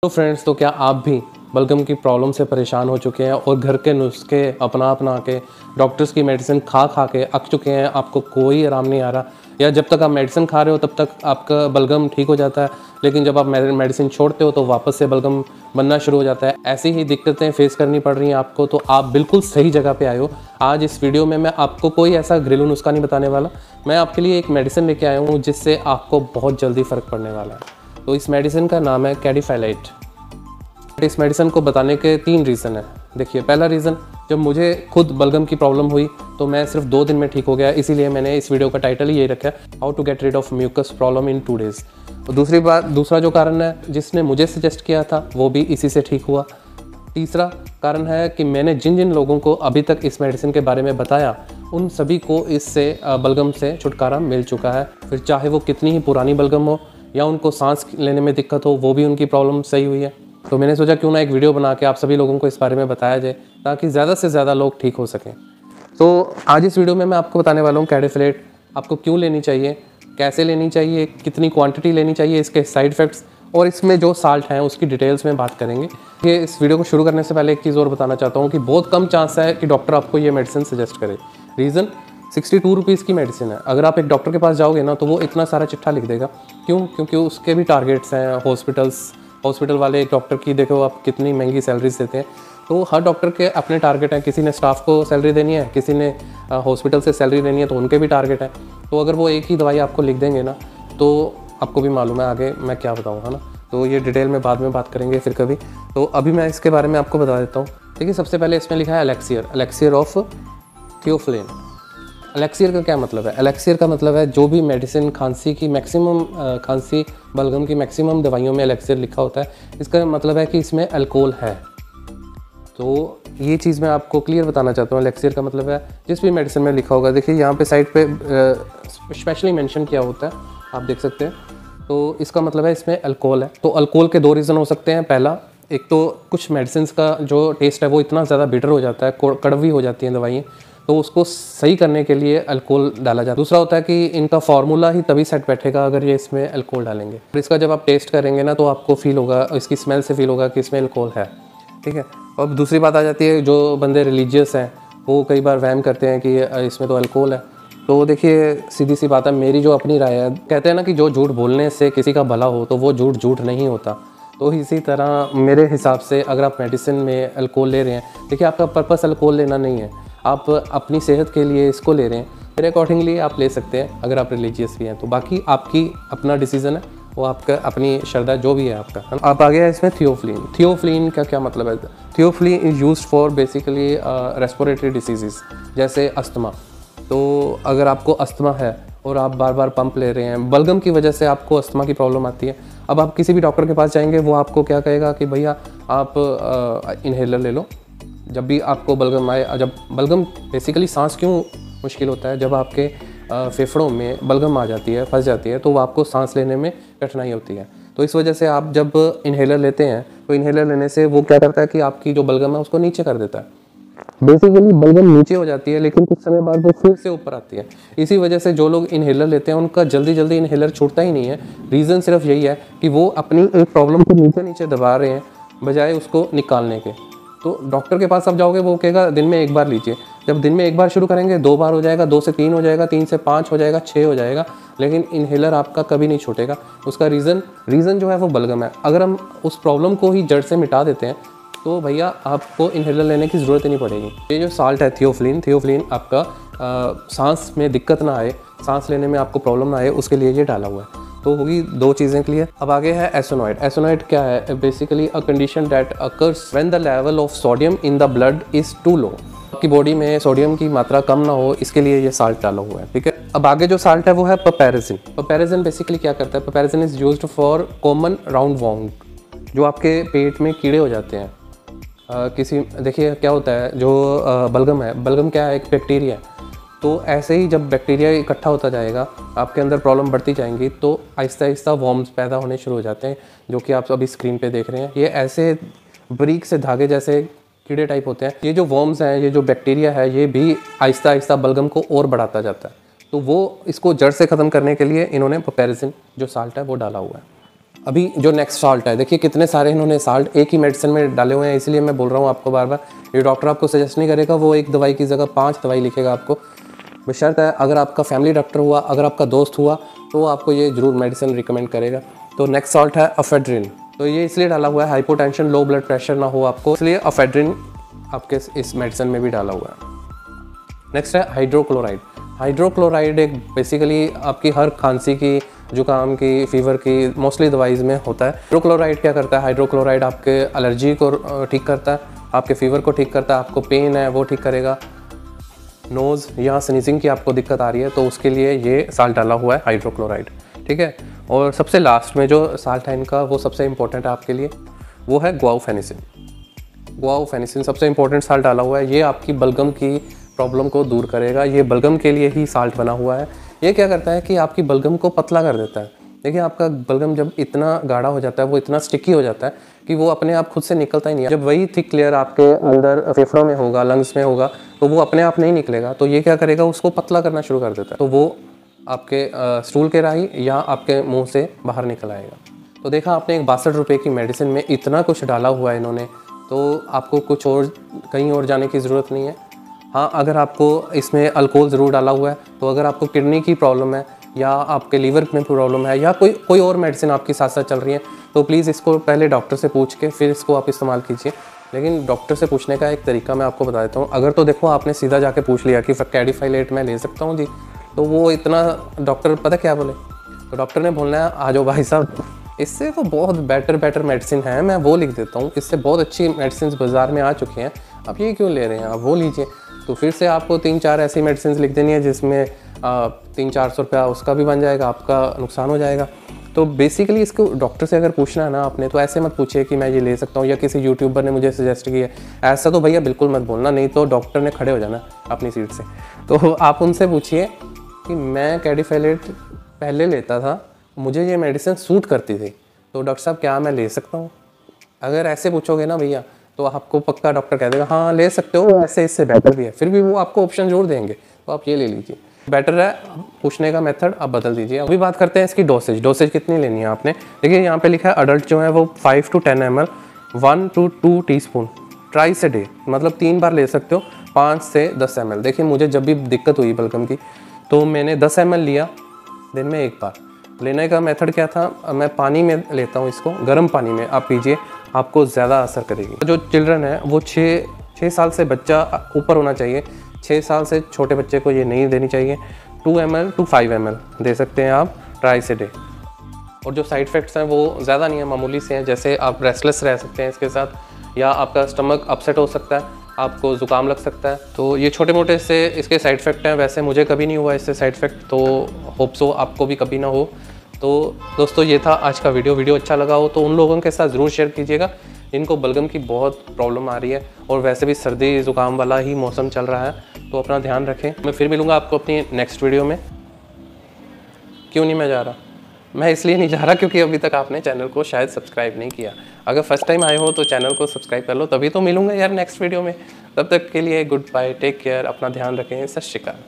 तो फ्रेंड्स, तो क्या आप भी बलगम की प्रॉब्लम से परेशान हो चुके हैं और घर के नुस्खे अपना के डॉक्टर्स की मेडिसिन खा के अक चुके हैं, आपको कोई आराम नहीं आ रहा, या जब तक आप मेडिसिन खा रहे हो तब तक आपका बलगम ठीक हो जाता है, लेकिन जब आप मेडिसिन छोड़ते हो तो वापस से बलगम बनना शुरू हो जाता है। ऐसी ही दिक्कतें फेस करनी पड़ रही हैं आपको, तो आप बिल्कुल सही जगह पे आए हो। आज इस वीडियो में मैं आपको कोई ऐसा घरेलू नुस्खा नहीं बताने वाला, मैं आपके लिए एक मेडिसिन लेके आया हूँ जिससे आपको बहुत जल्दी फ़र्क पड़ने वाला है। तो इस मेडिसिन का नाम है कैडिफाइलाइट। इस मेडिसिन को बताने के 3 रीज़न है। देखिए, पहला रीज़न, जब मुझे खुद बलगम की प्रॉब्लम हुई तो मैं सिर्फ 2 दिन में ठीक हो गया, इसीलिए मैंने इस वीडियो का टाइटल ही यही रखा है, how to get rid of mucus problem in 2 days. और दूसरा जो कारण है जिसने मुझे सजेस्ट किया था वो भी इसी से ठीक हुआ। तीसरा कारण है कि मैंने जिन जिन लोगों को अभी तक इस मेडिसिन के बारे में बताया उन सभी को इससे बलगम से छुटकारा मिल चुका है। फिर चाहे वो कितनी ही पुरानी बलगम हो या उनको सांस लेने में दिक्कत हो, वो भी उनकी प्रॉब्लम सही हुई है। तो मैंने सोचा क्यों ना एक वीडियो बना के आप सभी लोगों को इस बारे में बताया जाए ताकि ज़्यादा से ज़्यादा लोग ठीक हो सकें। तो आज इस वीडियो में मैं आपको बताने वाला हूँ कैडिफाइलाइट आपको क्यों लेनी चाहिए, कैसे लेनी चाहिए, कितनी क्वांटिटी लेनी चाहिए, इसके साइड इफ़ेक्ट्स और इसमें जो साल्ट हैं उसकी डिटेल्स में बात करेंगे। ये इस वीडियो को शुरू करने से पहले एक चीज़ और बताना चाहता हूँ कि बहुत कम चांस है कि डॉक्टर आपको ये मेडिसिन सजेस्ट करे। रीज़न, 62 रुपीज़ की मेडिसिन है। अगर आप एक डॉक्टर के पास जाओगे ना तो वो इतना सारा चिट्ठा लिख देगा। क्यों? क्योंकि उसके भी टारगेट्स हैं। हॉस्पिटल वाले एक डॉक्टर की देखो आप कितनी महंगी सैलरीज देते हैं, तो हर डॉक्टर के अपने टारगेट हैं। किसी ने स्टाफ को सैलरी देनी है, किसी ने हॉस्पिटल से सैलरी लेनी है, तो उनके भी टारगेट है। तो अगर वो एक ही दवाई आपको लिख देंगे ना तो आपको भी मालूम है आगे मैं क्या बताऊँ, है ना। तो ये डिटेल में बाद में बात करेंगे फिर कभी। तो अभी मैं इसके बारे में आपको बता देता हूँ। देखिए, सबसे पहले इसमें लिखा है एलेक्सियर ऑफ थियोफिलिन। एलेक्सियर का क्या मतलब है? एलेक्सियर का मतलब है जो भी मेडिसिन खांसी बलगम की मैक्सिमम दवाइयों में एलेक्सियर लिखा होता है, इसका मतलब है कि इसमें अल्कोहल है। तो ये चीज़ मैं आपको क्लियर बताना चाहता हूँ। एलेक्सियर का मतलब है जिस भी मेडिसिन में लिखा होगा, देखिए यहाँ पे साइड पे स्पेशली मेंशन किया होता है, आप देख सकते हैं। तो इसका मतलब है इसमें अल्कोहल है। तो अल्कोहल के 2 रीज़न हो सकते हैं। पहला, एक तो कुछ मेडिसिन का जो टेस्ट है वो इतना ज़्यादा बिटर हो जाता है, कड़वी हो जाती हैं दवाइयाँ, तो उसको सही करने के लिए अल्कोहल डाला जाता है। दूसरा होता है कि इनका फार्मूला ही तभी सेट बैठेगा अगर ये इसमें अल्कोहल डालेंगे। और इसका जब आप टेस्ट करेंगे ना तो आपको फील होगा, इसकी स्मेल से फील होगा कि इसमें अल्कोहल है, ठीक है। अब दूसरी बात आ जाती है, जो बंदे रिलीजियस हैं वो कई बार वहम करते हैं कि इसमें तो अल्कोहल है। तो देखिए, सीधी सी बात है, मेरी जो अपनी राय है, कहते हैं ना कि जो झूठ बोलने से किसी का भला हो तो वो झूठ नहीं होता। तो इसी तरह मेरे हिसाब से अगर आप मेडिसिन में अल्कोहल ले रहे हैं, देखिए आपका पर्पस अल्कोहल लेना नहीं है, आप अपनी सेहत के लिए इसको ले रहे हैं, मेरे अकॉर्डिंगली आप ले सकते हैं अगर आप रिलीजियस भी हैं। तो बाकी आपकी अपना डिसीजन है, वो आपका अपनी श्रद्धा जो भी है आपका। आप आगे है इसमें थियोफिलिन का क्या मतलब है? Theophylline is used for basically respiratory disease जैसे अस्थमा। तो अगर आपको अस्थमा है और आप बार बार पंप ले रहे हैं, बलगम की वजह से आपको अस्थमा की प्रॉब्लम आती है, अब आप किसी भी डॉक्टर के पास जाएंगे, वो आपको क्या कहेगा कि भैया आप इन्हेलर ले लो जब भी आपको बलगम आए। जब बलगम बेसिकली सांस क्यों मुश्किल होता है, जब आपके फेफड़ों में बलगम आ जाती है, फंस जाती है, तो वो आपको सांस लेने में कठिनाई होती है। तो इस वजह से आप जब इन्हेलर लेते हैं तो इन्हेलर लेने से वो क्या करता है कि आपकी जो बलगम है उसको नीचे कर देता है। बेसिकली बलगम नीचे हो जाती है लेकिन कुछ समय बाद वो फिर से ऊपर आती है। इसी वजह से जो लोग इन्हेलर लेते हैं उनका जल्दी इन्हेलर छूटता ही नहीं है। रीज़न सिर्फ यही है कि वो अपनी एक प्रॉब्लम को नीचे दबा रहे हैं बजाय उसको निकालने के। तो डॉक्टर के पास आप जाओगे, वो कहेगा दिन में 1 बार लीजिए। जब दिन में 1 बार शुरू करेंगे 2 बार हो जाएगा, 2 से 3 हो जाएगा, 3 से 5 हो जाएगा, 6 हो जाएगा, लेकिन इन्हेलर आपका कभी नहीं छूटेगा। उसका रीज़न जो है वो बलगम है। अगर हम उस प्रॉब्लम को ही जड़ से मिटा देते हैं तो भैया आपको इन्हेलर लेने की ज़रूरत ही नहीं पड़ेगी। ये जो साल्ट है थियोफिलिन आपका सांस में दिक्कत ना आए, सांस लेने में आपको प्रॉब्लम ना आए, उसके लिए ये डाला हुआ है। तो होगी 2 चीज़ें क्लियर। अब आगे है एसोनॉइड। एसोनॉइड क्या है? Basically a condition that occurs when the level of sodium in the blood is too low. आपकी बॉडी में सोडियम की मात्रा कम ना हो, इसके लिए ये साल्ट डाला हुआ है, ठीक है। अब आगे जो साल्ट है वो है पपेरिजिन बेसिकली क्या करता है? Papaverine is used for common round wound, जो आपके पेट में कीड़े हो जाते हैं। देखिए क्या होता है, जो बलगम क्या है? एक बैक्टीरिया है। तो ऐसे ही जब बैक्टीरिया इकट्ठा होता जाएगा, आपके अंदर प्रॉब्लम बढ़ती जाएंगी, तो आहिस्ता वॉर्म्स पैदा होने शुरू हो जाते हैं, जो कि आप अभी स्क्रीन पे देख रहे हैं। ये ऐसे बारीक से धागे जैसे कीड़े टाइप होते हैं। ये जो वॉर्म्स हैं, ये जो बैक्टीरिया है, ये भी आहिस्ता बलगम को और बढ़ाता जाता है। तो वो इसको जड़ से ख़त्म करने के लिए इन्होंने पपेरिजिन जो साल्ट है वो डाला हुआ है। अभी जो नेक्स्ट साल्ट है, देखिए कितने सारे इन्होंने साल्ट एक ही मेडिसिन में डाले हुए हैं, इसलिए मैं बोल रहा हूँ आपको बार बार, ये डॉक्टर आपको सजेस्ट नहीं करेगा, वो एक दवाई की जगह 5 दवाई लिखेगा आपको। बशर्त है अगर आपका फैमिली डॉक्टर हुआ, अगर आपका दोस्त हुआ, तो आपको ये ज़रूर मेडिसिन रिकमेंड करेगा। तो नेक्स्ट सॉल्ट है एफेड्रिन। तो ये इसलिए डाला हुआ है हाइपोटेंशन, लो ब्लड प्रेशर ना हो आपको, इसलिए एफेड्रिन आपके इस मेडिसिन में भी डाला हुआ है। नेक्स्ट है हाइड्रोक्लोराइड। हाइड्रोक्लोराइड एक बेसिकली आपकी हर खांसी की, जुकाम की, फीवर की मोस्टली दवाइज में होता है। हाइड्रोक्लोराइड क्या करता है? हाइड्रोक्लोराइड आपके एलर्जी को ठीक करता है, आपके फीवर को ठीक करता है, आपको पेन है वो ठीक करेगा, नोज़ या स्नीजिंग की आपको दिक्कत आ रही है तो उसके लिए ये साल्ट डाला हुआ है हाइड्रोक्लोराइड, ठीक है। और सबसे लास्ट में जो साल्ट है इनका वो सबसे इंपॉर्टेंट है आपके लिए, वो है ग्वाओफेनिसिन। ग्वाओफेनिसिन सबसे इंपॉर्टेंट साल्ट डाला हुआ है, ये आपकी बलगम की प्रॉब्लम को दूर करेगा, ये बलगम के लिए ही साल्ट बना हुआ है। ये क्या करता है कि आपकी बलगम को पतला कर देता है। देखिए आपका बलगम जब इतना गाढ़ा हो जाता है, वो इतना स्टिकी हो जाता है कि वो अपने आप खुद से निकलता ही नहीं है। जब वही थिक लेयर आपके अंदर फेफड़ों में होगा, लंग्स में होगा, तो वो अपने आप नहीं निकलेगा, तो ये क्या करेगा, उसको पतला करना शुरू कर देता है, तो वो आपके स्टूल के राही या आपके मुंह से बाहर निकल आएगा। तो देखा आपने, एक 62 रुपये की मेडिसिन में इतना कुछ डाला हुआ है इन्होंने, तो आपको कुछ और कहीं और जाने की ज़रूरत नहीं है। हाँ, अगर आपको इसमें अल्कोहल ज़रूर डाला हुआ है, तो अगर आपको किडनी की प्रॉब्लम है या आपके लीवर में प्रॉब्लम है या कोई और मेडिसिन आपकी साथ साथ चल रही है, तो प्लीज़ इसको पहले डॉक्टर से पूछ के फिर इसको आप इस्तेमाल कीजिए। लेकिन डॉक्टर से पूछने का एक तरीका मैं आपको बता देता हूँ। अगर तो देखो आपने सीधा जाके पूछ लिया कि कैडिफाइलेट मैं ले सकता हूँ जी, तो वो इतना डॉक्टर पता क्या बोले, तो डॉक्टर ने बोलना है आ जाओ भाई साहब, इससे तो बहुत बेटर मेडिसिन है, मैं वो लिख देता हूँ, इससे बहुत अच्छी मेडिसिन बाज़ार में आ चुकी हैं, आप ये क्यों ले रहे हैं, आप वो लीजिए। तो फिर से आपको 3-4 ऐसी मेडिसिन लिख देनी है जिसमें 300-400 रुपया उसका भी बन जाएगा, आपका नुकसान हो जाएगा। तो बेसिकली इसको डॉक्टर से अगर पूछना है ना आपने, तो ऐसे मत पूछिए कि मैं ये ले सकता हूँ या किसी यूट्यूबर ने मुझे सजेस्ट किया, ऐसा तो भैया बिल्कुल मत बोलना, नहीं तो डॉक्टर ने खड़े हो जाना अपनी सीट से। तो आप उनसे पूछिए कि मैं कैडिफाइलेट पहले लेता था, मुझे ये मेडिसिन सूट करती थी, तो डॉक्टर साहब क्या मैं ले सकता हूँ? अगर ऐसे पूछोगे ना भैया, तो आपको पक्का डॉक्टर कह देगा हाँ ले सकते हो, ऐसे इससे बेटर भी है, फिर भी वो आपको ऑप्शन जरूर देंगे, तो आप ये ले लीजिए, बेटर है। पूछने का मेथड आप बदल दीजिए। अभी बात करते हैं इसकी डोसेज कितनी लेनी है आपने। देखिए यहाँ पे लिखा है अडल्ट जो है वो 5 to 10 ml 1 to 2 teaspoon ट्राइस a day, मतलब 3 बार ले सकते हो, 5 से 10 ml। देखिए मुझे जब भी दिक्कत हुई बलगम की, तो मैंने 10 ml लिया दिन में एक बार। लेने का मेथड क्या था, मैं पानी में लेता हूँ इसको, गर्म पानी में आप पीजिए, आपको ज़्यादा असर करेगी। जो चिल्ड्रन है वो 6 साल से बच्चा ऊपर होना चाहिए, 6 साल से छोटे बच्चे को ये नहीं देनी चाहिए। 2 ml to 5 ml दे सकते हैं आप ट्राइस ए डे। और जो साइड इफ़ेक्ट्स हैं वो ज़्यादा नहीं है, मामूली से हैं, जैसे आप रेस्टलेस रह सकते हैं इसके साथ, या आपका स्टमक अपसेट हो सकता है, आपको ज़ुकाम लग सकता है। तो ये छोटे मोटे से इसके साइड इफ़ेक्ट हैं। वैसे मुझे कभी नहीं हुआ इससे साइड इफ़ेक्ट, तो होप सो आपको भी कभी ना हो। तो दोस्तों ये था आज का वीडियो अच्छा लगा हो तो उन लोगों के साथ ज़रूर शेयर कीजिएगा जिनको बलगम की बहुत प्रॉब्लम आ रही है, और वैसे भी सर्दी ज़ुकाम वाला ही मौसम चल रहा है, तो अपना ध्यान रखें। मैं फिर मिलूँगा आपको अपनी नेक्स्ट वीडियो में। क्यों नहीं मैं जा रहा? मैं इसलिए नहीं जा रहा क्योंकि अभी तक आपने चैनल को शायद सब्सक्राइब नहीं किया। अगर फर्स्ट टाइम आए हो तो चैनल को सब्सक्राइब कर लो, तभी तो मिलूँगा यार नेक्स्ट वीडियो में। तब तक के लिए गुड बाय, टेक केयर, अपना ध्यान रखें, सत श्री अकाल।